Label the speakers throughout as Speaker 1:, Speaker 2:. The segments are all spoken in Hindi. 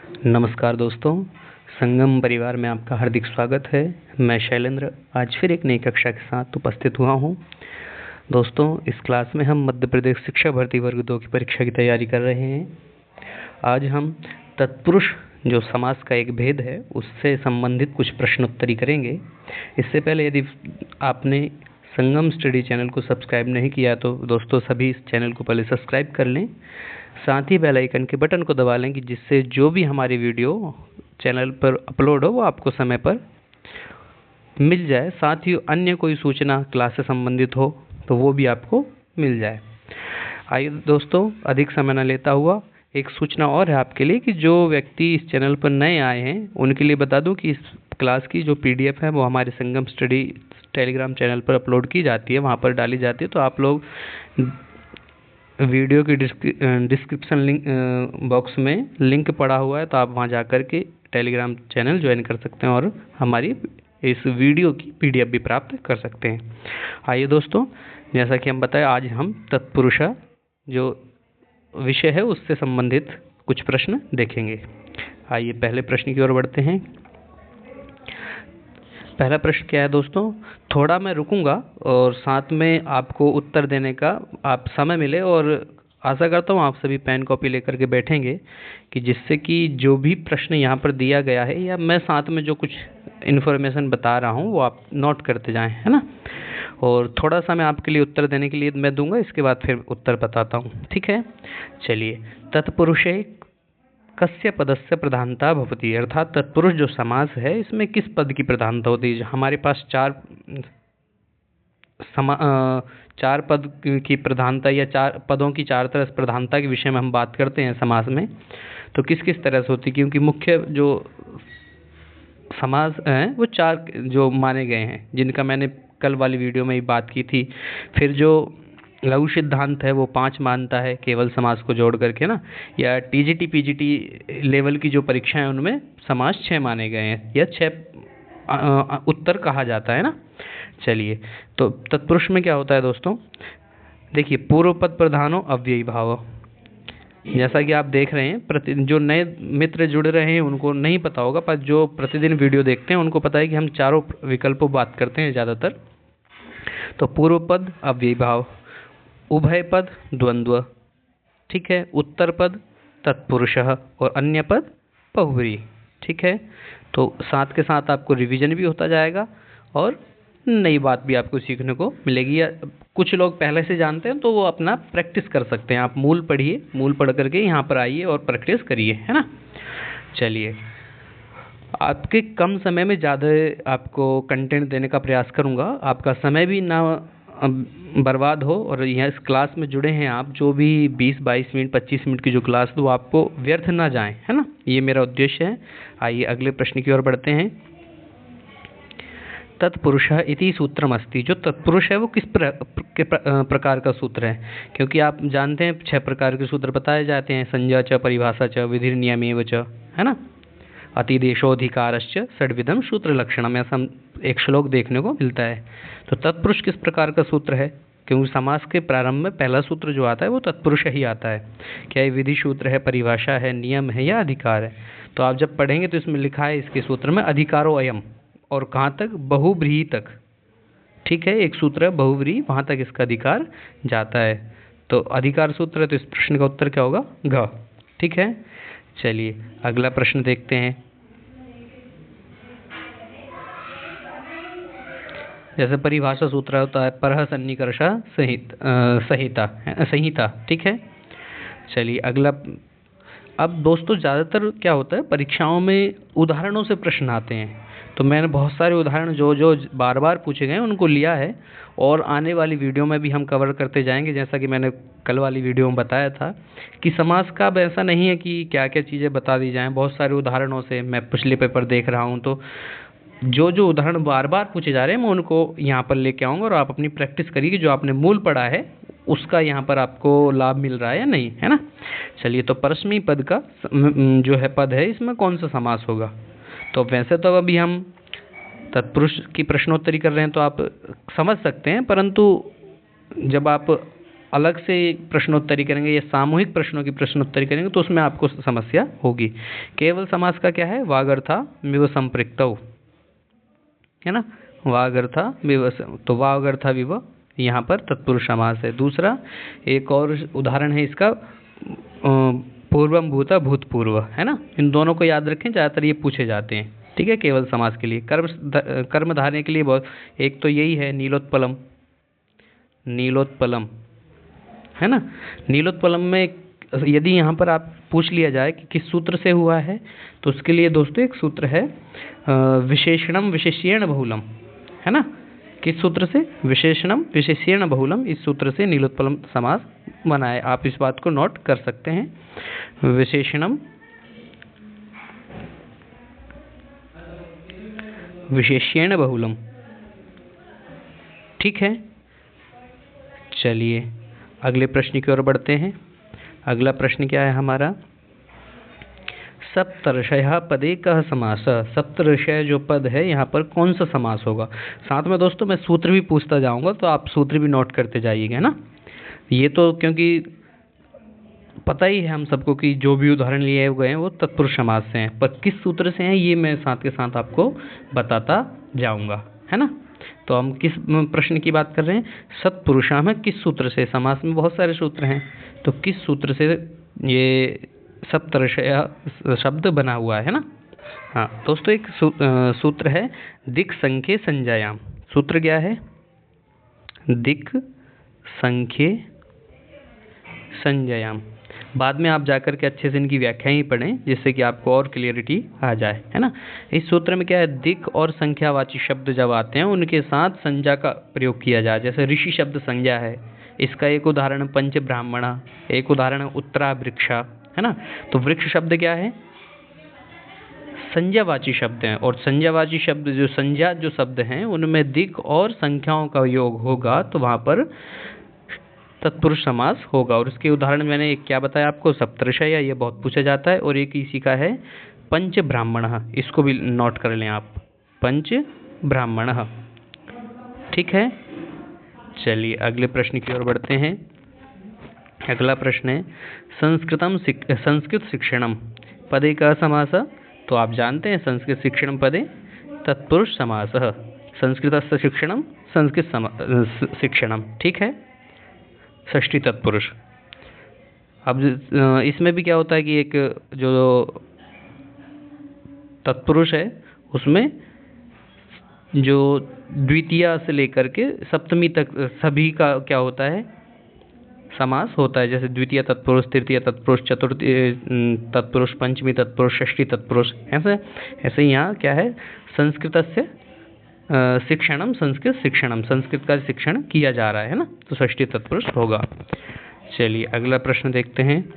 Speaker 1: नमस्कार दोस्तों, संगम परिवार में आपका हार्दिक स्वागत है। मैं शैलेंद्र आज फिर एक नई कक्षा के साथ उपस्थित हुआ हूं। दोस्तों, इस क्लास में हम मध्य प्रदेश शिक्षा भर्ती वर्ग 2 की परीक्षा की तैयारी कर रहे हैं। आज हम तत्पुरुष जो समास का एक भेद है उससे संबंधित कुछ प्रश्नोत्तरी करेंगे। इससे पहले यदि आपने संगम स्टडी चैनल को सब्सक्राइब नहीं किया तो दोस्तों सभी इस चैनल को पहले सब्सक्राइब कर लें, साथ ही बेल आइकन के बटन को दबा लें कि जिससे जो भी हमारी वीडियो चैनल पर अपलोड हो वो आपको समय पर मिल जाए। साथ ही अन्य कोई सूचना क्लास से संबंधित हो तो वो भी आपको मिल जाए। आइए दोस्तों, अधिक समय न लेता हुआ एक सूचना और है आपके लिए कि जो व्यक्ति इस चैनल पर नए आए हैं उनके लिए बता दूं कि इस क्लास की जो पीडीएफ है वो हमारे संगम स्टडी टेलीग्राम चैनल पर अपलोड की जाती है, वहाँ पर डाली जाती है। तो आप लोग वीडियो की डिस्क्रिप्शन लिंक बॉक्स में लिंक पड़ा हुआ है, तो आप वहाँ जाकर के टेलीग्राम चैनल ज्वाइन कर सकते हैं और हमारी इस वीडियो की पीडीएफ भी प्राप्त कर सकते हैं। आइए दोस्तों, जैसा कि हम बताएं, आज हम तत्पुरुष जो विषय है उससे संबंधित कुछ प्रश्न देखेंगे। आइए पहले प्रश्न की ओर बढ़ते हैं। पहला प्रश्न क्या है दोस्तों, थोड़ा मैं रुकूंगा और साथ में आपको उत्तर देने का आप समय मिले, और आशा करता हूँ आप सभी पेन कॉपी लेकर के बैठेंगे कि जिससे कि जो भी प्रश्न यहाँ पर दिया गया है या मैं साथ में जो कुछ इन्फॉर्मेशन बता रहा हूँ वो आप नोट करते जाएं, है ना। और थोड़ा सा मैं आपके लिए उत्तर देने के लिए मैं दूंगा, इसके बाद फिर उत्तर बताता हूँ, ठीक है। चलिए, तत्पुरुषे कस्य पदस्य प्रधानता भवति, अर्थात तत्पुरुष जो समास है इसमें किस पद की प्रधानता होती है। हमारे पास चार पद की प्रधानता या चार पदों की चार तरह से प्रधानता के विषय में हम बात करते हैं समास में, तो किस किस तरह से होती है, क्योंकि मुख्य जो समास हैं वो चार जो माने गए हैं, जिनका मैंने कल वाली वीडियो में ही बात की थी। फिर जो लघु सिद्धांत है वो 5 मानता है केवल समास को जोड़ करके ना, या टीजीटी पीजीटी लेवल की जो परीक्षाएं हैं उनमें समास 6 माने गए हैं या 6 उत्तर कहा जाता है ना। चलिए, तो तत्पुरुष में क्या होता है दोस्तों, देखिए, पूर्व पद प्रधानो अव्ययी भाव। जैसा कि आप देख रहे हैं, जो नए मित्र जुड़ रहे हैं उनको नहीं पता होगा, पर जो प्रतिदिन वीडियो देखते हैं उनको पता है कि हम चारों विकल्पों बात करते हैं ज़्यादातर। तो पूर्व पद अव्ययी भाव, उभय पद द्वंद्व, ठीक है, उत्तर पद तत्पुरुषः और अन्य पद बहुव्रीहि, ठीक है। तो साथ के साथ आपको रिवीजन भी होता जाएगा और नई बात भी आपको सीखने को मिलेगी, या कुछ लोग पहले से जानते हैं तो वो अपना प्रैक्टिस कर सकते हैं। आप मूल पढ़िए, मूल पढ़ करके यहाँ पर आइए और प्रैक्टिस करिए, है ना। चलिए, आपके कम समय में ज़्यादा आपको कंटेंट देने का प्रयास करूँगा, आपका समय भी ना बर्बाद हो, और यहाँ इस क्लास में जुड़े हैं आप, जो भी 20-22 मिनट 25 मिनट की जो क्लास तो आपको व्यर्थ ना जाए, है ना, ये मेरा उद्देश्य है। आइए अगले प्रश्न की ओर बढ़ते हैं। तत्पुरुषः इति सूत्रम अस्ति, जो तत्पुरुष है वो किस प्रकार का सूत्र है, क्योंकि आप जानते हैं 6 प्रकार के सूत्र बताए जाते हैं, संज्ञा च, परिभाषा च, विधिर्नियमेव च, है ना, अतिदेशोधिकारश्च षड्विधम सूत्र लक्षणम, ऐसा एक श्लोक देखने को मिलता है। तो तत्पुरुष किस प्रकार का सूत्र है, क्योंकि समास के प्रारंभ में पहला सूत्र जो आता है वो तत्पुरुष ही आता है। क्या ये विधि सूत्र है, परिभाषा है, नियम है या अधिकार है। तो आप जब पढ़ेंगे तो इसमें लिखा है इसके सूत्र में अधिकारो अयम, और कहाँ तक, बहुव्रीहि तक, ठीक है, एक सूत्र है बहुव्रीहि, वहाँ तक इसका अधिकार जाता है। तो अधिकार सूत्र है, तो इस प्रश्न का उत्तर क्या होगा, घ, ठीक है। चलिए अगला प्रश्न देखते हैं। जैसे परिभाषा सूत्र होता है परः सन्निकर्ष संहिता, ठीक है। चलिए अगला। अब दोस्तों ज़्यादातर क्या होता है, परीक्षाओं में उदाहरणों से प्रश्न आते हैं, तो मैंने बहुत सारे उदाहरण जो बार बार पूछे गए उनको लिया है, और आने वाली वीडियो में भी हम कवर करते जाएंगे। जैसा कि मैंने कल वाली वीडियो में बताया था कि समास का अब ऐसा नहीं है कि क्या क्या चीज़ें बता दी जाएं, बहुत सारे उदाहरणों से मैं पिछले पेपर देख रहा हूं, तो जो उदाहरण बार बार पूछे जा रहे हैं मैं उनको यहाँ पर लेके आऊँगा, और आप अपनी प्रैक्टिस करिए कि जो आपने मूल पढ़ा है उसका यहाँ पर आपको लाभ मिल रहा है या नहीं, है ना। चलिए, तो परस्मैपदी पद का जो है पद है इसमें कौन सा समास होगा। तो वैसे तो अभी हम तत्पुरुष की प्रश्नोत्तरी कर रहे हैं तो आप समझ सकते हैं, परंतु जब आप अलग से प्रश्नोत्तरी करेंगे या सामूहिक प्रश्नों की प्रश्नोत्तरी करेंगे तो उसमें आपको समस्या होगी। केवल समास का क्या है? वागर्था-विव संपृक्तौ, है ना, वागर्था विव, तो वागर्था-विव यहाँ पर तत्पुरुष समास है। दूसरा एक और उदाहरण है इसका, पूर्वम भूता भूतपूर्व, है ना, इन दोनों को याद रखें, ज़्यादातर ये पूछे जाते हैं। ठीक है, केवल समास के लिए। कर्म धारने के लिए बहुत, एक तो यही है नीलोत्पलम, नीलोत्पलम, है ना। नीलोत्पलम में यदि यहाँ पर आप पूछ लिया जाए कि किस सूत्र से हुआ है, तो उसके लिए दोस्तों एक सूत्र है विशेषणम विशेष्येण बहुलम, है ना। किस सूत्र से? विशेषणम विशेष्येण बहुलम, इस सूत्र से नीलोत्पलम समास बना है। आप इस बात को नोट कर सकते हैं। विशेषणम विशेष्येण बहुलम, ठीक है। चलिए अगले प्रश्न की ओर बढ़ते हैं। अगला प्रश्न क्या है हमारा? सप्तर्षयः पदे कः समासः। सप्तर्षय जो पद है यहाँ पर कौन सा समास होगा? साथ में दोस्तों मैं सूत्र भी पूछता जाऊंगा, तो आप सूत्र भी नोट करते जाइएगा, है ना। ये तो क्योंकि पता ही है हम सबको कि जो भी उदाहरण लिए गए हैं वो तत्पुरुष समास से हैं, पर किस सूत्र से हैं ये मैं साथ के साथ आपको बताता जाऊंगा, है ना। तो हम किस प्रश्न की बात कर रहे हैं? सत्पुरुषा में किस सूत्र से? समास में बहुत सारे सूत्र हैं, तो किस सूत्र से ये सप्तर्षय शब्द बना हुआ है ना। हाँ दोस्तों, एक सूत्र है दिक् संख्ये संज्ञायाम। सूत्र क्या है? दिक् संख्ये संज्ञायाम। बाद में आप जाकर के अच्छे से इनकी व्याख्या ही पढ़ें, जिससे कि आपको और क्लियरिटी आ जाए, है ना। इस सूत्र में क्या है? दिक् और संख्यावाची शब्द जब आते हैं उनके साथ संज्ञा का प्रयोग किया जाए। जैसे ऋषि शब्द संज्ञा है, इसका एक उदाहरण पंच ब्राह्मणा, एक उदाहरण उत्तरा वृक्षा, है ना। तो वृक्ष शब्द क्या है? संज्ञावाची शब्द हैं, और संज्ञावाची शब्द जो संज्ञा जो शब्द हैं उनमें दिक् और संख्याओं का योग होगा, तो वहाँ पर तत्पुरुष समास होगा। और उसके उदाहरण मैंने एक क्या बताया आपको? सप्तर्षय, ये बहुत पूछा जाता है। और एक इसी का है पंच ब्राह्मण, इसको भी नोट कर लें आप, पंच ब्राह्मण, ठीक है। चलिए अगले प्रश्न की ओर बढ़ते हैं। अगला प्रश्न है संस्कृत शिक्षणम पदे का समास। तो आप जानते हैं संस्कृत शिक्षणम पदे तत्पुरुष समास। संस्कृतस्य शिक्षणम संस्कृत शिक्षणम, ठीक है, षष्ठी तत्पुरुष। अब इसमें भी क्या होता है कि एक जो तत्पुरुष है उसमें जो द्वितीया से लेकर के सप्तमी तक सभी का क्या होता है? समास होता है। जैसे द्वितीय तत्पुरुष, तृतीय तत्पुरुष, चतुर्थी तत्पुरुष, पंचमी तत्पुरुष, षष्ठी तत्पुरुष, ऐसे यहाँ क्या है? संस्कृतस्य शिक्षणम संस्कृत शिक्षणम, संस्कृत का शिक्षण किया जा रहा है ना, तो षष्ठी तत्पुरुष होगा। चलिए अगला प्रश्न देखते हैं।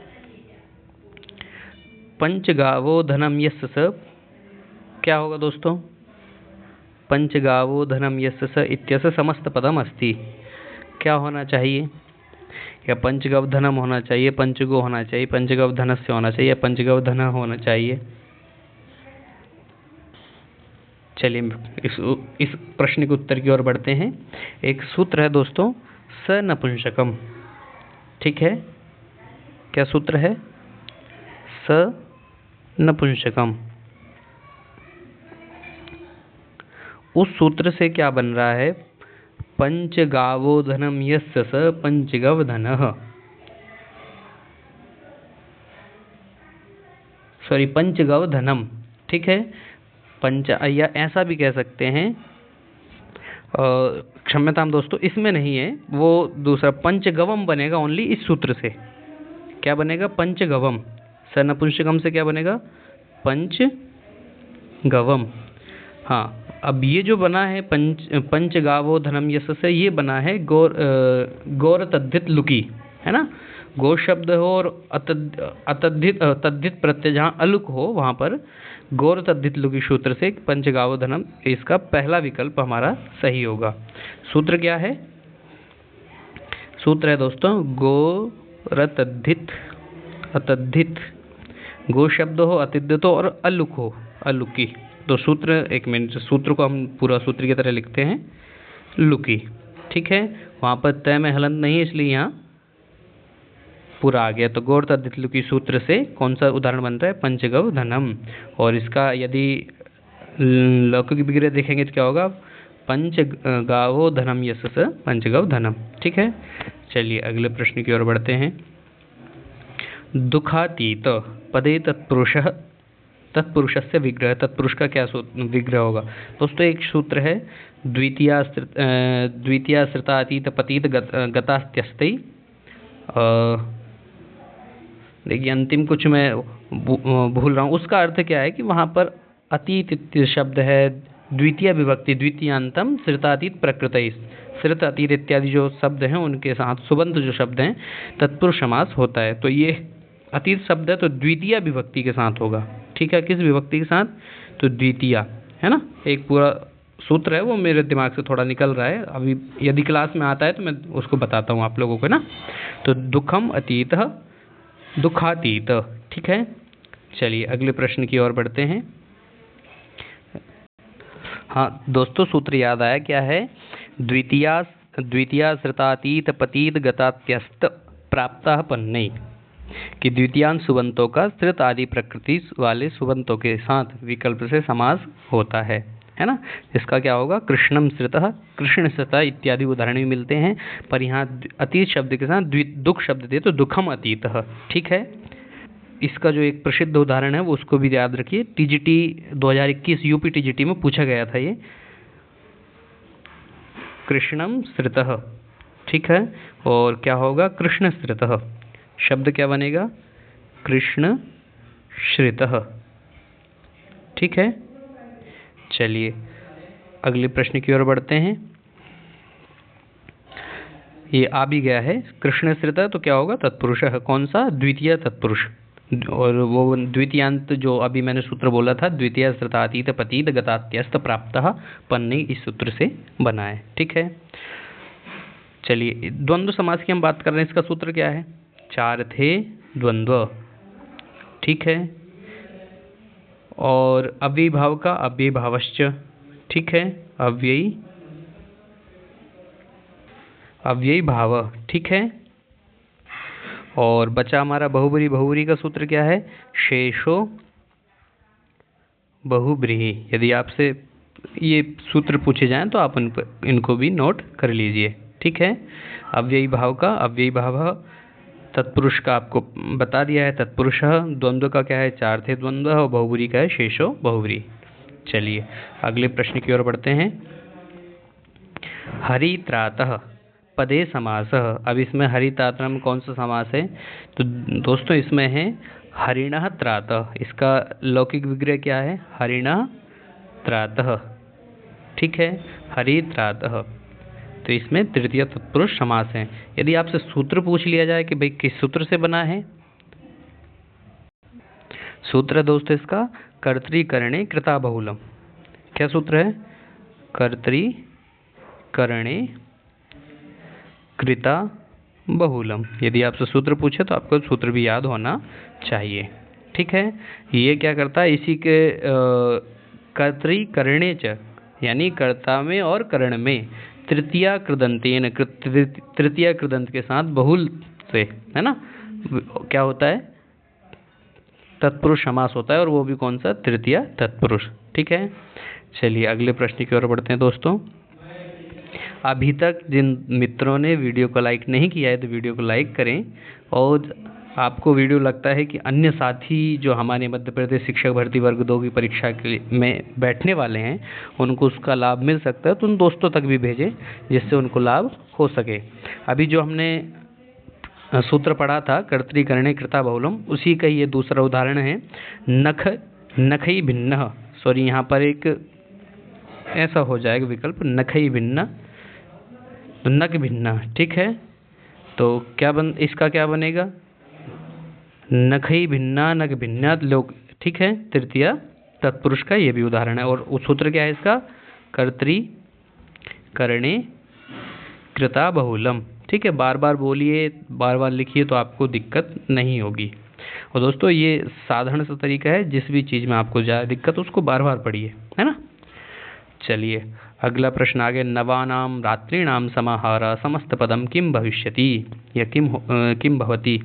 Speaker 1: पंचगावो धनम यस्य स, क्या होगा दोस्तों? पंचगावो धनम यस्य स इत्यस्य समस्त पदम अस्ति। क्या होना चाहिए? या पंचगव धनम होना चाहिए, पंचगो होना चाहिए, पंचगव धनस्य होना चाहिए, पंचगव धन होना चाहिए? चलिए इस प्रश्न के उत्तर की ओर बढ़ते हैं। एक सूत्र है दोस्तों स नपुंसकम, ठीक है। क्या सूत्र है? स नपुंसकम। उस सूत्र से क्या बन रहा है? पंचगावो धनम यस्य स पंचगव धनः, सॉरी पंचगव धनम, ठीक है। पंच, या ऐसा भी कह सकते हैं, क्षम्यताम दोस्तों, इसमें नहीं है, वो दूसरा पंचगवम बनेगा ओनली इस सूत्र से। क्या बनेगा? पंचगवम। स नपुंसकम से क्या बनेगा? पंचगवम। हाँ, अब ये जो बना है पंचगावो धनम यस्य से, ये बना है गौर तद्धित लुकी, है ना। गो शब्द हो और तद्धित प्रत्यय जहाँ अलुक हो वहाँ पर गौर तद्धित लुकी सूत्र से पंचगावो धनम, इसका पहला विकल्प हमारा सही होगा। सूत्र क्या है? सूत्र है दोस्तों गौर तद्धित अतद्धित, गो शब्द हो, अतिद्धित हो और अलुक हो, अलुकी। तो सूत्र, एक मिनट, सूत्र को हम पूरा सूत्र की तरह लिखते हैं, लुकी, ठीक है। वहाँ पर तय में हलंत नहीं है, इसलिए यहाँ पूरा आ गया। तो गौर तद्धित लुकी सूत्र से कौन सा उदाहरण बनता है? पंचगव धनम। और इसका यदि लौकिक विग्रह देखेंगे तो क्या होगा? पंच गावो धनम यशस पंचगव धनम। ठीक है, चलिए अगले प्रश्न की ओर बढ़ते हैं। दुखातीत पदे तत्पुरुषः तत्पुरुषस्य विग्रह। तत्पुरुष का क्या विग्रह होगा? दोस्तों एक सूत्र है द्वितीयाश्रितातीत पतित गतास्त्यस्ते। देखिए अंतिम कुछ मैं भूल रहा हूँ, उसका अर्थ क्या है कि वहाँ पर अतीत शब्द है, द्वितीय विभक्ति द्वितीयांतम श्रितातीत प्रकृति, श्रित अतीत इत्यादि जो शब्द हैं उनके साथ सुबंत जो शब्द हैं तत्पुरुष समास होता है। तो ये अतीत शब्द है तो द्वितीय विभक्ति के साथ होगा। ठीक है, किस विभक्ति के साथ? तो द्वितीय, है ना। एक पूरा सूत्र है वो मेरे दिमाग से थोड़ा निकल रहा है, अभी यदि क्लास में आता है तो मैं उसको बताता हूँ आप लोगों को ना। तो दुखम अतीत दुखातीत। ठीक है, चलिए अगले प्रश्न की ओर बढ़ते हैं। हाँ दोस्तों, सूत्र याद आया क्या है? द्वितीयाश्रितातीत पतित गतात्यस्त प्राप्तः पन्नै, कि द्वितीयांश सुबंतों का श्रित आदि प्रकृति वाले सुबंतों के साथ विकल्प से समास होता है ना। इसका क्या होगा? कृष्णम श्रितः, कृष्ण श्रितः इत्यादि उदाहरण भी मिलते हैं, पर यहाँ अतीत शब्द के साथ दुख शब्द दे तो दुखम अतीतः। ठीक है, इसका जो एक प्रसिद्ध उदाहरण है वो उसको भी याद रखिए। टीजीटी 2021 यूपी टीजीटी में पूछा गया था ये, कृष्णम श्रितः। ठीक है, और क्या होगा? कृष्ण श्रितः। शब्द क्या बनेगा? कृष्ण श्रितः। ठीक है, चलिए अगले प्रश्न की ओर बढ़ते हैं। ये आ भी गया है, कृष्ण श्रितः तो क्या होगा? तत्पुरुष है। कौन सा? द्वितीय तत्पुरुष। और वो द्वितीयांत जो अभी मैंने सूत्र बोला था, द्वितीय श्रितातीत पतित गतात्यस्त प्राप्तः पन्नै, इस सूत्र से बना है। ठीक है, चलिए द्वंद्व समास की हम बात कर रहे हैं। इसका सूत्र क्या है? चार थे द्वंद्व। ठीक है, और अव्ययी भाव का अव्ययी भावश्च। ठीक है, अव्ययी भाव। ठीक है, और बचा हमारा बहुब्रीहि। बहुब्रीहि का सूत्र क्या है? शेषो बहुब्रीहि। यदि आपसे ये सूत्र पूछे जाएं तो आप इनको भी नोट कर लीजिए। ठीक है, अव्ययी भाव का अव्ययी भाव, तत्पुरुष का आपको बता दिया है तत्पुरुष, द्वंद्व का क्या है? चार थे द्वंद्व, और बहुब्रीहि का है शेषो बहुब्रीहि। चलिए अगले प्रश्न की ओर बढ़ते हैं। हरित्रातः पदे समास। अब इसमें हरित्रातः में कौन सा समास है? तो दोस्तों इसमें है हरिणः त्रातः। इसका लौकिक विग्रह क्या है? हरिणः त्रातः। ठीक है, हरित्रातः। तो इसमें तृतीय तत्पुरुष समास है। यदि आपसे सूत्र पूछ लिया जाए कि भाई किस सूत्र से बना है, सूत्र दोस्तों इसका कर्तृकरणे कृता बहुलम। क्या सूत्र है? कर्तृकरणे कृता बहुलम। यदि आपसे सूत्र पूछे तो आपको सूत्र भी याद होना चाहिए। ठीक है, ये क्या करता है? इसी के कर्तृकरणे च, यानी कर्ता में और करण में तृतीया कृदंतेन, तृतीया कृदंत के साथ बहुल से, है ना, क्या होता है? तत्पुरुष समास होता है, और वो भी कौन सा? तृतीय तत्पुरुष। ठीक है, चलिए अगले प्रश्न की ओर बढ़ते हैं। दोस्तों अभी तक जिन मित्रों ने वीडियो को लाइक नहीं किया है तो वीडियो को लाइक करें, और आपको वीडियो लगता है कि अन्य साथी जो हमारे मध्य प्रदेश शिक्षक भर्ती वर्ग 2 की परीक्षा के में बैठने वाले हैं उनको उसका लाभ मिल सकता है, तो उन दोस्तों तक भी भेजें जिससे उनको लाभ हो सके। अभी जो हमने सूत्र पढ़ा था कर्तृकरणे कृता बहुलम, उसी का ये दूसरा उदाहरण है। नखई भिन्न, सॉरी यहाँ पर एक ऐसा हो जाएगा विकल्प, नखई भिन्न, तो नख भिन्न। ठीक है, तो इसका क्या बनेगा? नखई भिन्ना नख भिन्ना लोग। ठीक है, तृतीय तत्पुरुष का ये भी उदाहरण है। और उस सूत्र क्या है इसका? कर्तृकरणे कृता बहुलम। ठीक है, बार बार बोलिए, बार बार लिखिए तो आपको दिक्कत नहीं होगी। और दोस्तों ये साधारण सा तरीका है, जिस भी चीज़ में आपको ज़्यादा दिक्कत उसको बार बार पढ़िए, है ना। चलिए अगला प्रश्न आगे। नवानाम रात्रीणाम समाहार समस्त पदम किम भविष्यति या किम भवति।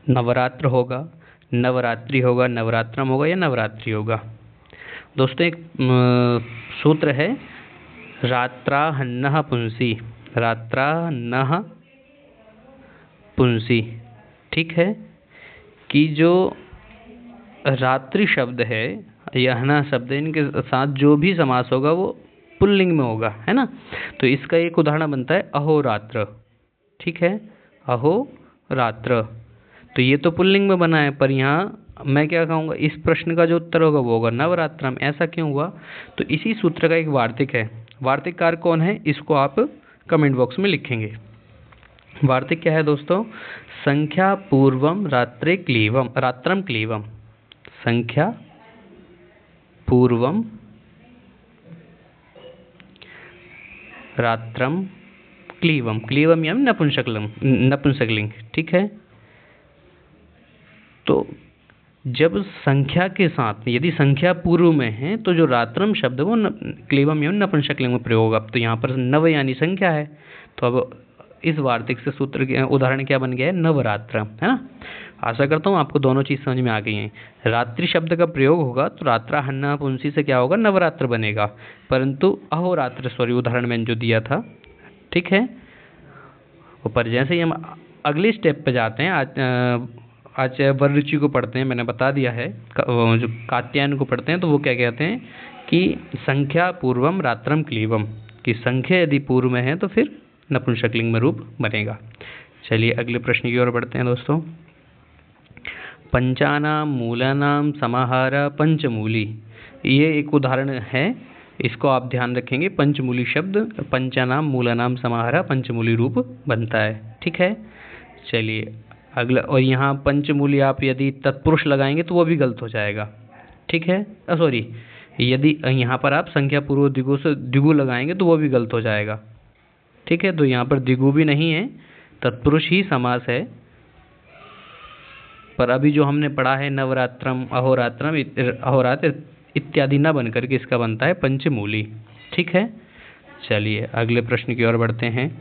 Speaker 1: नवरात्र होगा, नवरात्रि होगा, नवरात्रम होगा या नवरात्रि होगा। दोस्तों एक सूत्र है रात्राहन्नः पुंसी, रात्राहन्नः पुंसी, ठीक है, कि जो रात्रि शब्द है या हना शब्द है, इनके साथ जो भी समास होगा वो पुल्लिंग में होगा, है ना। तो इसका एक उदाहरण बनता है अहोरात्र, ठीक है, अहोरात्र। तो ये तो पुल्लिंग में बना है, पर यहाँ मैं क्या कहूँगा, इस प्रश्न का जो उत्तर होगा वो होगा नवरात्रम। ऐसा क्यों हुआ? तो इसी सूत्र का एक वार्तिक है। वार्तिककार कौन है, इसको आप कमेंट बॉक्स में लिखेंगे। वार्तिक क्या है दोस्तों? संख्या पूर्वम रात्रे क्लीवम, रात्रम क्लीवम, संख्या पूर्वम रात्रम क्लीवम, क्लीवम यानी नपुंसकलिंग, ठीक है। तो जब संख्या के साथ, यदि संख्या पूर्व में है तो जो रात्रम शब्द वो क्लीवम यानी नपुंसकलिंग में प्रयोग होगा। अब तो यहाँ पर नव यानी संख्या है, तो अब इस वार्तिक से सूत्र के उदाहरण क्या बन गया है? नवरात्र, है ना। आशा करता हूँ आपको दोनों चीज़ समझ में आ गई हैं। रात्रि शब्द का प्रयोग होगा तो रात्राहन्ना पुंसी से क्या होगा? नवरात्र बनेगा। परंतु अहोरात्र, सॉरी, उदाहरण मैंने जो दिया था, ठीक है। ऊपर जैसे ही हम अगले स्टेप पे जाते हैं, आज वररुचि को पढ़ते हैं, मैंने बता दिया है, जो कात्यायन को पढ़ते हैं तो वो क्या कहते हैं कि संख्या पूर्वम रात्रम क्लीवम, कि संख्या यदि पूर्व में है तो फिर नपुंसकलिंग में रूप बनेगा। चलिए अगले प्रश्न की ओर बढ़ते हैं दोस्तों। पंचानाम मूलानाम समाहार पंचमूली, ये एक उदाहरण है, इसको आप ध्यान रखेंगे। पंचमूली शब्द पंचानाम मूलानाम समाहार पंचमूली रूप बनता है, ठीक है। चलिए अगला, और यहाँ पंचमूली आप यदि तत्पुरुष लगाएंगे तो वो भी गलत हो जाएगा, ठीक है। सॉरी, यदि यहाँ पर आप संख्या पूर्व द्विगु से द्विगु लगाएंगे तो वो भी गलत हो जाएगा, ठीक है। तो यहाँ पर द्विगु भी नहीं है, तत्पुरुष ही समास है। पर अभी जो हमने पढ़ा है नवरात्रम, अहोरात्रम, अहोरात्र इत्यादि न बनकर के इसका बनता है पंचमूली, ठीक है। चलिए अगले प्रश्न की ओर बढ़ते हैं।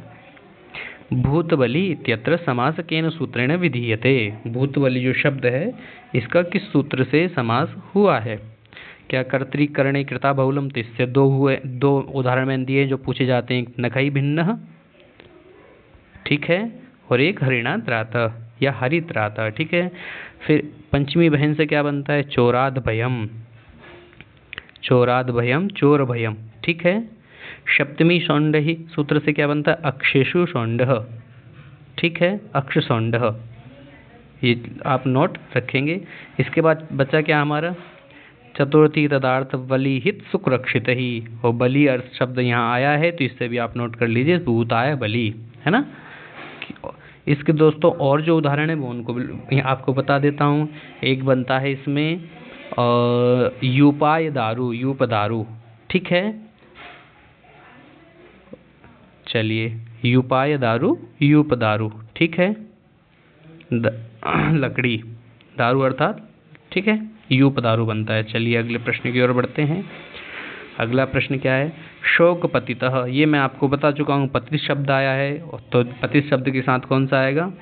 Speaker 1: भूतबली इत्यत्र समास केन सूत्रेण विधीयते, भूतबली जो शब्द है इसका किस सूत्र से समास हुआ है? क्या कर्तृकरणे कृता बहुलम, तो इससे दो उदाहरण मैंने दिए जो पूछे जाते हैं, नखई भिन्न, ठीक है, और एक हरिणात्रात या हरित्रात, ठीक है। फिर पंचमी बहन से क्या बनता है? चोराद भयम, चोराद भयम, चोर भयम, ठीक है। सप्तमी सौंड ही सूत्र से क्या बनता है? अक्षेषु सौंड, ठीक है, अक्ष सौंड, ये आप नोट रखेंगे। इसके बाद बचा क्या हमारा? चतुर्थी तदार्थ बलि हित सुखरक्षित ही, और बलि अर्थ शब्द यहाँ आया है तो इससे भी आप नोट कर लीजिए, भूताय बलि, है ना। इसके दोस्तों और जो उदाहरण है वो उनको आपको बता देता हूँ। एक बनता है इसमें यूपाय दारू, यूप दारू, ठीक है। चलिए यूपाय दारू, यूप दारू, ठीक है, लकड़ी, दारू अर्थात, ठीक है, यूप दारू बनता है। चलिए अगले प्रश्न की ओर बढ़ते हैं। अगला प्रश्न क्या है? शोक पतितः, ये मैं आपको बता चुका हूँ, पतित शब्द आया है, तो पतित शब्द के साथ कौन सा आएगा?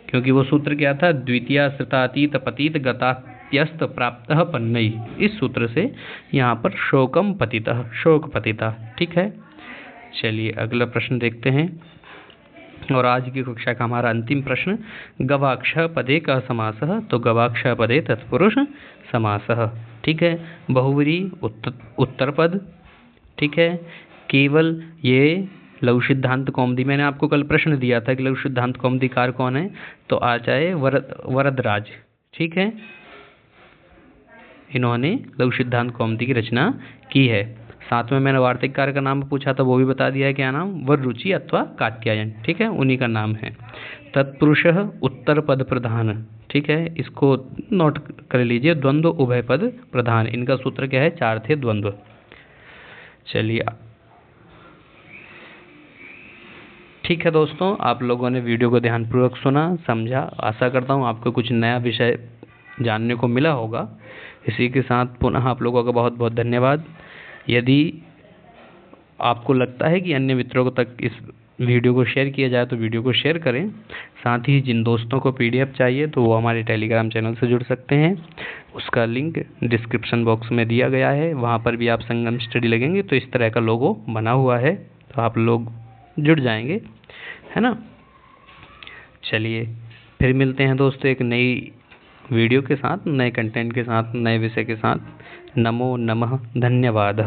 Speaker 1: क्योंकि वो सूत्र क्या था? द्वितीया श्रुतातीत पतित गतात्यस्त प्राप्तः पन्नई, इस सूत्र से यहाँ पर शोकम पतितः, शोक पतिता, ठीक है। चलिए अगला प्रश्न देखते हैं, और आज की कक्षा का हमारा अंतिम प्रश्न, गवाक्ष पदे का समासः, तो गवाक्ष पदे तत्पुरुष समासः, ठीक है। बहुव्रीहि उत्तर पद, ठीक है। केवल ये लघु सिद्धांत कौमुदी, मैंने आपको कल प्रश्न दिया था कि लघु सिद्धांत कौमुदीकार कौन है, तो आ जाए वरदराज, ठीक है। इन्होंने लघु सिद्धांत कौमुदी की रचना की है। साथ में मैंने वार्तिककार का नाम पूछा था, वो भी बता दिया है, क्या नाम? वररुचि अथवा कात्यायन, ठीक है, उन्हीं का नाम है। तत्पुरुषः उत्तर पद प्रधान, ठीक है, इसको नोट कर लीजिए। द्वंद्व उभय पद प्रधान, इनका सूत्र क्या है? चार थे द्वंद्व। चलिए ठीक है दोस्तों, आप लोगों ने वीडियो को ध्यानपूर्वक सुना, समझा। आशा करता हूँ आपको कुछ नया विषय जानने को मिला होगा। इसी के साथ पुनः आप लोगों का बहुत बहुत धन्यवाद। यदि आपको लगता है कि अन्य मित्रों तक इस वीडियो को शेयर किया जाए तो वीडियो को शेयर करें। साथ ही जिन दोस्तों को PDF चाहिए तो वो हमारे टेलीग्राम चैनल से जुड़ सकते हैं, उसका लिंक डिस्क्रिप्शन बॉक्स में दिया गया है। वहाँ पर भी आप संगम स्टडी लगेंगे तो इस तरह का लोगो बना हुआ है, तो आप लोग जुड़ जाएंगे, है ना। चलिए फिर मिलते हैं दोस्तों एक नई वीडियो के साथ, नए कंटेंट के साथ, नए विषय के साथ। नमो नमः, धन्यवाद।